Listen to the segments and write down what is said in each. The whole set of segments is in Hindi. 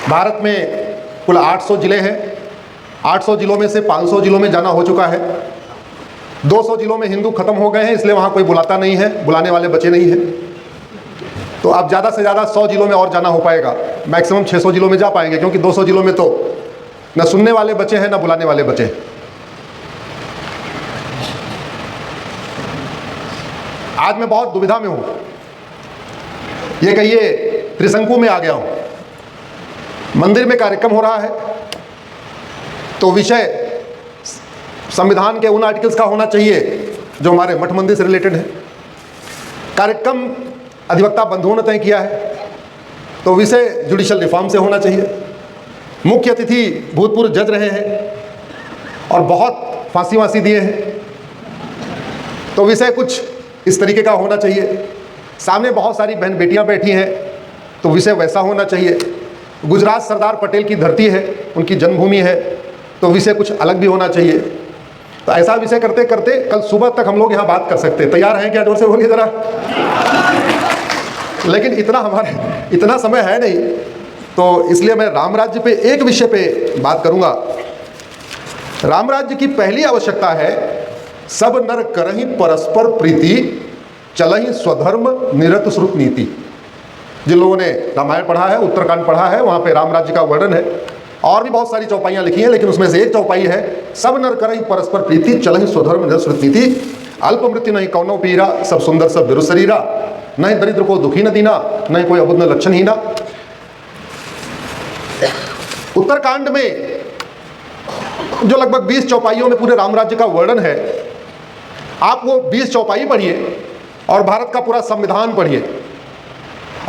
भारत में कुल 800 जिले हैं। 800 जिलों में से 500 जिलों में जाना हो चुका है। 200 जिलों में हिंदू खत्म हो गए हैं, इसलिए वहाँ कोई बुलाता नहीं है, बुलाने वाले बचे नहीं हैं। तो अब ज़्यादा से ज़्यादा 100 जिलों में और जाना हो पाएगा। मैक्सिमम 600 जिलों में जा पाएंगे, क्योंकि 200 जिलों में तो न सुनने वाले बचे हैं न बुलाने वाले बचे हैं। आज मैं बहुत दुविधा में हूँ। ये कहिए त्रिशंकु में आ गया हूँ। मंदिर में कार्यक्रम हो रहा है तो विषय संविधान के उन आर्टिकल्स का होना चाहिए जो हमारे मठ मंदिर से रिलेटेड है। कार्यक्रम अधिवक्ता बंधुओं ने तय किया है तो विषय जुडिशियल रिफॉर्म से होना चाहिए। मुख्य अतिथि भूतपूर्व जज रहे हैं और बहुत फांसी वांसी दिए हैं, तो विषय कुछ इस तरीके का होना चाहिए। सामने बहुत सारी बहन बेटियां बैठी हैं तो विषय वैसा होना चाहिए। गुजरात सरदार पटेल की धरती है, उनकी जन्मभूमि है, तो विषय कुछ अलग भी होना चाहिए। तो ऐसा विषय करते करते कल सुबह तक हम लोग यहाँ बात कर सकते हैं। तैयार हैं क्या? जोर से बोलिए ज़रा। लेकिन इतना समय है नहीं, तो इसलिए मैं राम राज्य पे एक विषय पे बात करूँगा। राम राज्य की पहली आवश्यकता है सब नर करहि परस्पर प्रीति, चलहि स्वधर्म निरत श्रुत नीति। जिन लोगों ने रामायण पढ़ा है, उत्तरकांड पढ़ा है, वहाँ पे राम राज्य का वर्णन है। और भी बहुत सारी चौपाइयाँ लिखी हैं, लेकिन उसमें से एक चौपाई है सब नर करहि परस्पर प्रीति, चलहि स्वधर्म निरत श्रुत नीति। अल्प मृत्यु नहीं कौनो पीरा, सब सुंदर सब बिरु शरीरा। नहीं दरिद्र को दुखी न दीना, नहीं कोई अबुद्ध न लक्षण हीना। उत्तरकांड में जो लगभग 20 चौपाइयों में पूरे राम राज्य का वर्णन है, आप वो 20 चौपाई पढ़िए और भारत का पूरा संविधान पढ़िए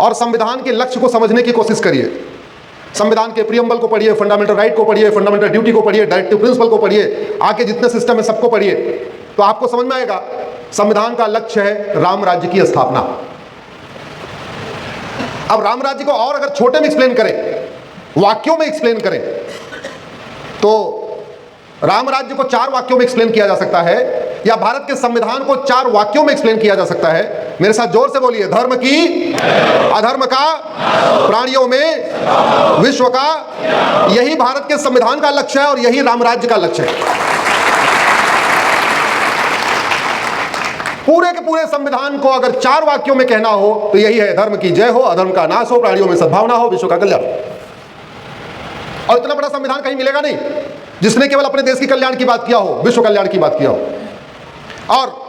और संविधान के लक्ष्य को समझने की कोशिश करिए। संविधान के प्रियम्बल को पढ़िए, फंडामेंटल राइट को पढ़िए, फंडामेंटल ड्यूटी को पढ़िए, डायरेक्टिव प्रिंसिपल को पढ़िए, आगे जितने सिस्टम है सबको पढ़िए, तो आपको समझ में आएगा संविधान का लक्ष्य है राम राज्य की स्थापना। अब राम राज्य को और अगर छोटे में एक्सप्लेन करें, वाक्यों में एक्सप्लेन करें, तो राम राज्य को 4 वाक्यों में एक्सप्लेन किया जा सकता है, या भारत के संविधान को 4 वाक्यों में एक्सप्लेन किया जा सकता है। मेरे साथ जोर से बोलिए, धर्म की, अधर्म का, प्राणियों में, विश्व का। यही भारत के संविधान का लक्ष्य है और यही राम राज्य का लक्ष्य है। पूरे के पूरे संविधान को अगर 4 वाक्यों में कहना हो तो यही है, धर्म की जय हो, अधर्म का नाश हो, प्राणियों में सद्भावना हो, विश्व का कल्याण। और इतना बड़ा संविधान कहीं मिलेगा नहीं जिसने केवल अपने देश की कल्याण की बात किया हो, विश्व कल्याण की बात किया हो। और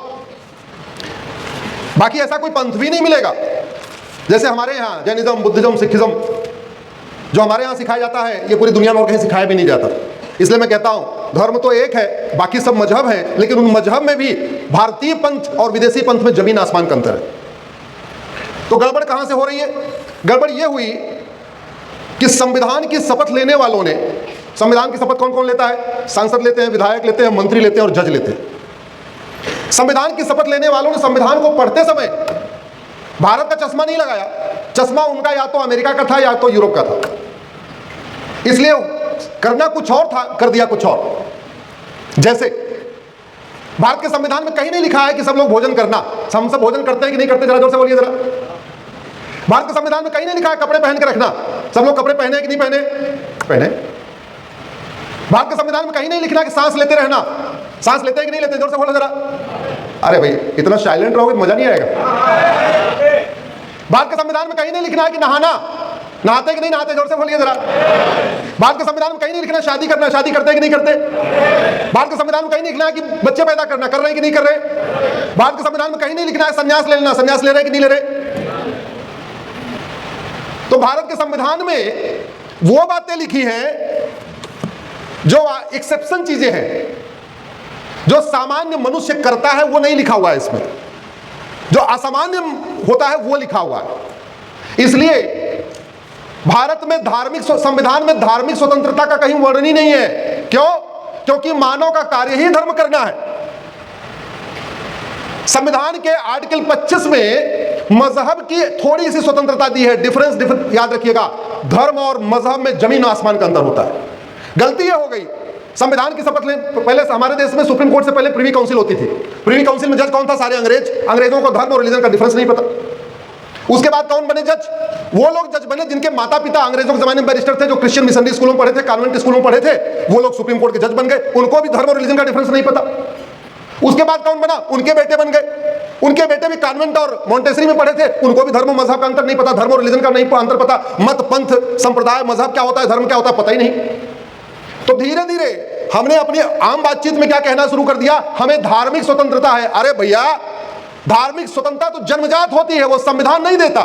बाकी ऐसा कोई पंथ भी नहीं मिलेगा जैसे हमारे यहाँ जैनिज्म, बुद्धिज्म, सिखिज्म जो हमारे यहाँ सिखाया जाता है, ये पूरी दुनिया में और कहीं सिखाया भी नहीं जाता। इसलिए मैं कहता हूँ धर्म तो एक है, बाकी सब मजहब है, लेकिन उन मजहब में भी भारतीय पंथ और विदेशी पंथ में जमीन आसमान का अंतर है। तो गड़बड़ कहाँ से हो रही है? गड़बड़ ये हुई कि संविधान की शपथ लेने वालों ने, संविधान की शपथ कौन कौन लेता है? सांसद लेते हैं, विधायक लेते हैं, मंत्री लेते हैं और जज लेते हैं। संविधान की शपथ लेने वालों ने संविधान को पढ़ते समय भारत का चश्मा नहीं लगाया। चश्मा उनका या तो अमेरिका का था या तो यूरोप का था, इसलिए करना कुछ और था, कर दिया कुछ और। जैसे भारत के संविधान में कहीं नहीं लिखा है कि सब लोग भोजन करना। हम सब भोजन करते हैं कि नहीं करते? जरा जोर से बोलिए जरा। भारत के संविधान में कहीं नहीं लिखा है कपड़े पहन के रखना। सब लोग कपड़े पहने कि नहीं पहने? पहने। भारत के संविधान में कहीं नहीं लिखना कि सांस लेते रहना। सांस लेते हैं कि नहीं लेते? जोर से बोलो जरा। अरे भाई इतना साइलेंट रहोगे तो मजा नहीं आएगा। भारत के संविधान में कहीं नहीं लिखना है कि नहाना, नहाते कि नहीं नहाते? जोर से बोलिए जरा। भारत के संविधान में कहीं नहीं लिखना शादी करना, शादी करते कि नहीं करते? भारत के संविधान में कहीं नहीं लिखना है कि बच्चे पैदा करना, कर रहे हैं कि नहीं कर रहे? भारत के संविधान में कहीं नहीं लिखना है संन्यास ले लेना, संन्यास ले रहे हैं कि नहीं ले रहे? तो भारत के संविधान में वो बातें लिखी हैं जो एक्सेप्शन चीजें हैं, जो सामान्य मनुष्य करता है वो नहीं लिखा हुआ है इसमें। जो असामान्य होता है वो लिखा हुआ है। इसलिए भारत में धार्मिक संविधान में धार्मिक स्वतंत्रता का कहीं वर्णन ही नहीं है। क्यों? क्योंकि मानव का कार्य ही धर्म करना है। संविधान के आर्टिकल 25 में मजहब की थोड़ी सी स्वतंत्रता दी है। डिफरेंस याद रखिएगा, धर्म और मजहब में जमीन आसमान का अंतर होता है। गलती ये हो गई, संविधान की शपथ लेने पहले हमारे देश में सुप्रीम कोर्ट से पहले प्रिवी काउंसिल होती थी। प्रिवी काउंसिल में जज कौन था? सारे अंग्रेज। अंग्रेजों को धर्म और रिलीजन का डिफरेंस नहीं पता। उसके बाद कौन बने जज? वो लोग जज बने जिनके माता पिता अंग्रेजों के जमाने में बैरिस्टर थे, जो क्रिश्चियन मिशनरी स्कूलों में पढ़े थे, कॉन्वेंट स्कूलों में पढ़े थे, वो लोग सुप्रीम कोर्ट के जज बन गए। उनको भी धर्म और रिलीजन का डिफरेंस नहीं पता। उसके बाद कौन बना? उनके बेटे बन गए। उनके बेटे भी कॉन्वेंट और मॉन्टेसरी में पढ़े थे, उनको भी धर्म और मजहब का अंतर नहीं पता, धर्म और रिलीजन का नहीं अंतर पता, मत पंथ संप्रदाय मजहब क्या होता है, धर्म क्या होता है, पता ही नहीं। तो धीरे धीरे हमने अपनी आम बातचीत में क्या कहना शुरू कर दिया, हमें धार्मिक स्वतंत्रता है। अरे भैया, धार्मिक स्वतंत्रता तो जन्मजात होती है, वो संविधान नहीं देता।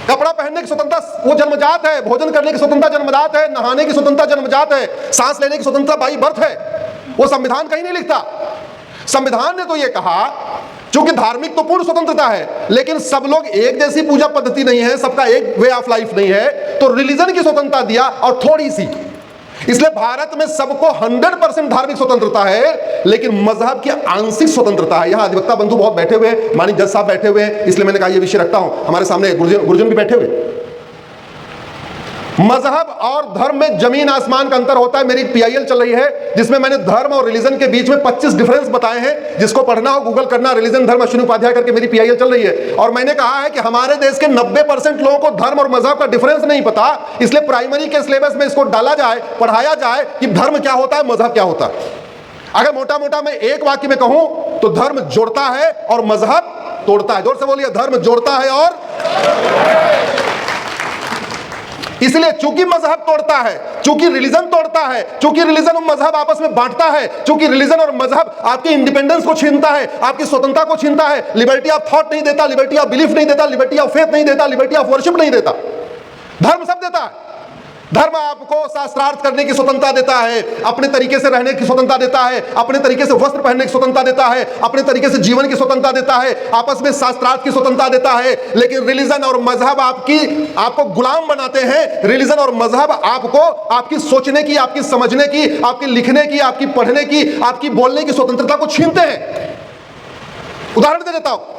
कपड़ा पहनने की स्वतंत्रता वो जन्मजात है, भोजन करने की स्वतंत्रता जन्मजात है, नहाने की स्वतंत्रता जन्मजात है, सांस लेने की स्वतंत्रता बाई बर्थ है, वो संविधान कहीं नहीं लिखता। संविधान ने तो ये कहा, क्योंकि धार्मिक तो पूर्ण स्वतंत्रता है, लेकिन सब लोग एक जैसी पूजा पद्धति नहीं है, सबका एक वे ऑफ लाइफ नहीं है, तो रिलीजन की स्वतंत्रता दिया और थोड़ी सी। इसलिए भारत में सबको 100% धार्मिक स्वतंत्रता है, लेकिन मजहब की आंशिक स्वतंत्रता है। यहां अधिवक्ता बंधु बहुत बैठे हुए हैं, माननीय जज साहब बैठे हुए हैं, इसलिए मैंने कहा यह विषय रखता हूं। हमारे सामने गुरुजन भी बैठे हुए। मजहब और धर्म में जमीन आसमान का अंतर होता है। मेरी पीआईएल चल रही है जिसमें मैंने धर्म और रिलीजन के बीच में 25 डिफरेंस बताए हैं। जिसको पढ़ना हो गूगल करना, रिलीजन धर्म अश्विनी उपाध्याय करके मेरी पीआईएल चल रही है। और मैंने कहा है कि हमारे देश के 90% लोगों को धर्म और मजहब का डिफरेंस नहीं पता, इसलिए प्राइमरी के सिलेबस में इसको डाला जाए, पढ़ाया जाए कि धर्म क्या होता है, मजहब क्या होता है। अगर मोटा मोटा मैं एक वाक्य में कहूं तो धर्म जोड़ता है और मजहब तोड़ता है। जोर से बोलिए, धर्म जोड़ता है और इसलिए चूंकि मजहब तोड़ता है, चूंकि रिलीजन तोड़ता है, चूंकि रिलीजन और मजहब आपस में बांटता है, चूंकि रिलीजन और मजहब आपकी इंडिपेंडेंस को छीनता है, आपकी स्वतंत्रता को छीनता है, लिबर्टी ऑफ थॉट नहीं देता, लिबर्टी ऑफ बिलीफ नहीं देता, लिबर्टी ऑफ फेथ नहीं देता, लिबर्टी ऑफ वर्शिप नहीं देता, धर्म सब देता है। धर्म आपको शास्त्रार्थ करने की स्वतंत्रता देता है, अपने तरीके से रहने की स्वतंत्रता देता है, अपने तरीके से वस्त्र पहनने की स्वतंत्रता देता है, अपने तरीके से जीवन की स्वतंत्रता देता है, आपस में शास्त्रार्थ की स्वतंत्रता देता है। लेकिन रिलीजन और मजहब आपको गुलाम बनाते हैं। रिलीजन और मजहब आपको आपकी सोचने की, आपकी समझने की, आपकी लिखने की, आपकी पढ़ने की, आपकी बोलने की स्वतंत्रता को छीनते हैं। उदाहरण दे देता हूं,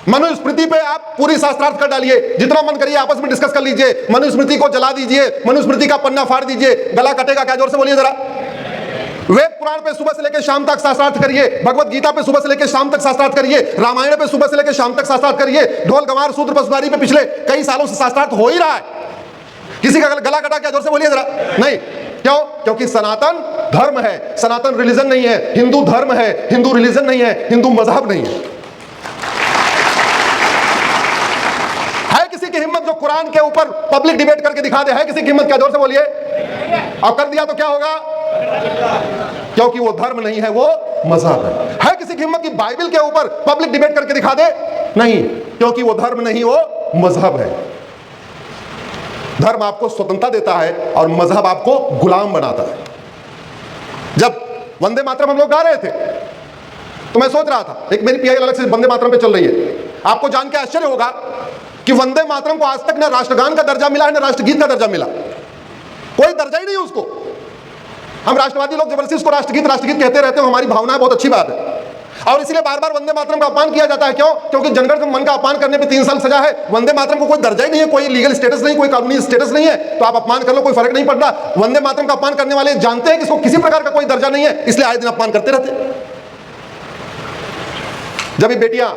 मनुस्मृति पे आप पूरी शास्त्रार्थ कर डालिए, जितना मन करिए आपस में डिस्कस कर लीजिए, मनुस्मृति को जला दीजिए, मनुस्मृति का पन्ना फाड़ दीजिए, गला कटेगा क्या? जोर से बोलिए जरा। वेद पुराण पे सुबह से लेकर शाम तक शास्त्रार्थ करिए, भगवत गीता पे सुबह से लेकर शाम तक शास्त्रार्थ करिए, रामायण पे सुबह से लेकर शाम तक शास्त्रार्थ करिए, ढोल गवार सूत्र पसवारी पे पिछले कई सालों से शास्त्रार्थ हो ही रहा है। किसी का गला कटा क्या? जोर से बोलिए जरा। नहीं, क्यों? क्योंकि सनातन धर्म है, सनातन रिलीजन नहीं है। हिंदू धर्म है, हिंदू रिलीजन नहीं है, हिंदू मजहब नहीं है। किसी की हिम्मत जो कुरान के ऊपर पब्लिक डिबेट करके दिखा दे? है किसी की हिम्मत? क्या? जोर से बोलिए। और कर दिया तो क्या होगा? क्योंकि वो धर्म नहीं है, वो मजहब है। किसी की हिम्मत की बाइबल के ऊपर पब्लिक डिबेट करके दिखा दे? नहीं, क्योंकि वो धर्म नहीं, वो मजहब है। धर्म आपको स्वतंत्रता देता है और मजहब आपको गुलाम बनाता है। जब वंदे मातरम हम लोग गा रहे थे तो मैं सोच रहा था, एक मेरी पीआईएल अलग से वंदे मातरम पे चल रही है। आपको जान के आश्चर्य होगा कि वंदे मातरम को आज तक न राष्ट्रगान का दर्जा मिला है, न राष्ट्रगीत का दर्जा मिला। कोई दर्जा ही नहीं उसको। हम राष्ट्रवादी लोग जबरदस्ती उसको राष्ट्रगीत कहते रहते हैं, हमारी भावना है, बहुत अच्छी बात है। और इसलिए बार बार वंदे मातरम का अपमान किया जाता है। क्यों? क्योंकि जनगण मन का अपमान करने पे 3 साल सजा है। वंदे मातरम को कोई दर्जा ही नहीं है, कोई लीगल स्टेटस नहीं, कोई कानूनी स्टेटस नहीं है, तो आप अपमान कर लो, कोई फर्क नहीं पड़ता। वंदे मातरम का अपमान करने वाले जानते हैं कि इसको किसी प्रकार का कोई दर्जा नहीं है, इसलिए आए दिन अपमान करते रहते। जब ये बेटियां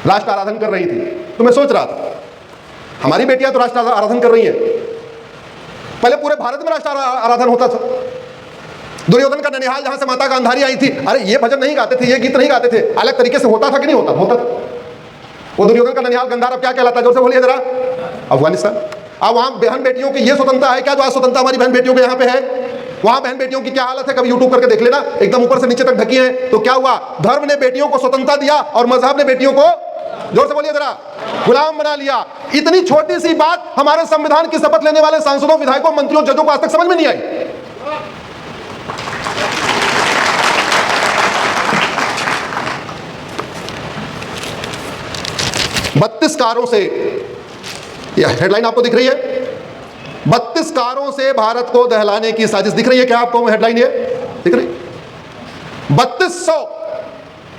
राष्ट्र आराधन कर रही थी तो मैं सोच रहा था, हमारी बेटियां तो राष्ट्र आराधन कर रही हैं। पहले पूरे भारत में राष्ट्र आराधन होता था। दुर्योधन का ननिहाल जहां से माता गांधारी आई थी, अरे ये भजन नहीं गाते थे, ये गीत नहीं गाते थे, अलग तरीके से होता था कि नहीं होता? होता था। वो दुर्योधन का ननिहाल गंधार अब क्या कहलाता है? जोर से बोलिए जरा। अफगानिस्तान। अब वहां बहन बेटियों की ये स्वतंत्रता है क्या जो आज स्वतंत्रता हमारी बहन बेटियों के यहाँ पे है? वहां बहन बेटियों की क्या हालत है? कभी यूट्यूब करके देख लेना, एकदम ऊपर से नीचे तक ढकी है। तो क्या हुआ? धर्म ने बेटियों को स्वतंत्रता दिया और मजहब ने बेटियों को, जोर से बोलिए जरा, गुलाम बना लिया। इतनी छोटी सी बात हमारे संविधान की शपथ लेने वाले सांसदों, विधायकों, मंत्रियों, जजों को आज तक समझ में नहीं आई। बत्तीस कारों से, यह हेडलाइन आपको दिख रही है, 32 कारों से भारत को दहलाने की साजिश दिख रही है क्या आपको? हेडलाइन ये दिख रही? 3200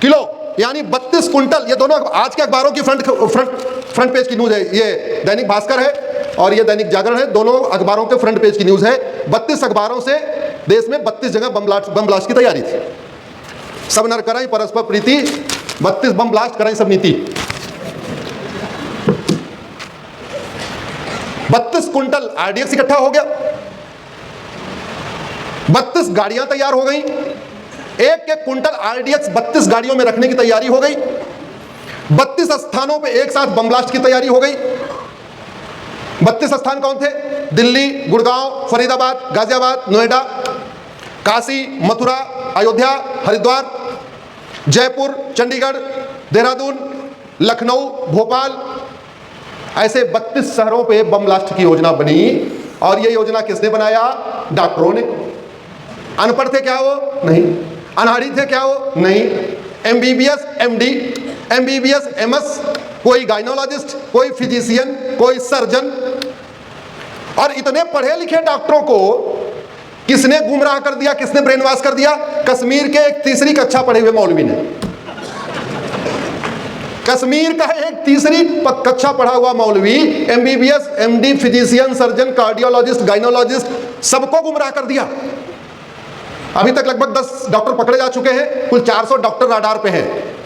किलो यानी 32 कुंटल। ये दोनों आज के अखबारों की फ्रंट पेज की न्यूज है। ये दैनिक भास्कर है और ये दैनिक जागरण है, दोनों अखबारों के फ्रंट पेज की न्यूज है। 32 अखबारों से देश में 32 जगह बम ब्लास्ट की तैयारी थी। सब नर कराई परस्पर प्रीति, 32 बम ब्लास्ट कराई सब नीति। 32 कुंटल आरडीएक्स इकट्ठा हो गया, 32 गाड़ियां तैयार हो गई, एक एक कुंटल आरडीएक्स 32 गाड़ियों में रखने की तैयारी हो गई, 32 स्थानों पे एक साथ बम ब्लास्ट की तैयारी हो गई। 32 स्थान कौन थे? दिल्ली, गुड़गांव, फरीदाबाद, गाजियाबाद, नोएडा, काशी, मथुरा, अयोध्या, हरिद्वार, जयपुर, चंडीगढ़, देहरादून, लखनऊ, भोपाल, ऐसे 32 शहरों पे बम ब्लास्ट की योजना बनी। और ये योजना किसने बनाया? डॉक्टरों ने। अनपढ़ थे क्या वो? नहीं। अनाड़ी थे क्या वो? नहीं। एमबीबीएस, एमडी, एमबीबीएस, एमएस, कोई गाइनोलॉजिस्ट, कोई फिजिशियन, कोई सर्जन। और इतने पढ़े लिखे डॉक्टरों को किसने गुमराह कर दिया, किसने ब्रेन वॉश कर दिया? कश्मीर के एक तीसरी कक्षा पढ़े हुए मौलवी ने। कश्मीर का एक तीसरी कक्षा पढ़ा हुआ मौलवी MBBS, MD, physician, surgeon, cardiologist, gynaecologist सबको गुमराह कर दिया। अभी तक लगभग 10 डॉक्टर पकड़े जा चुके हैं, कुल 400 डॉक्टर राडार पे हैं।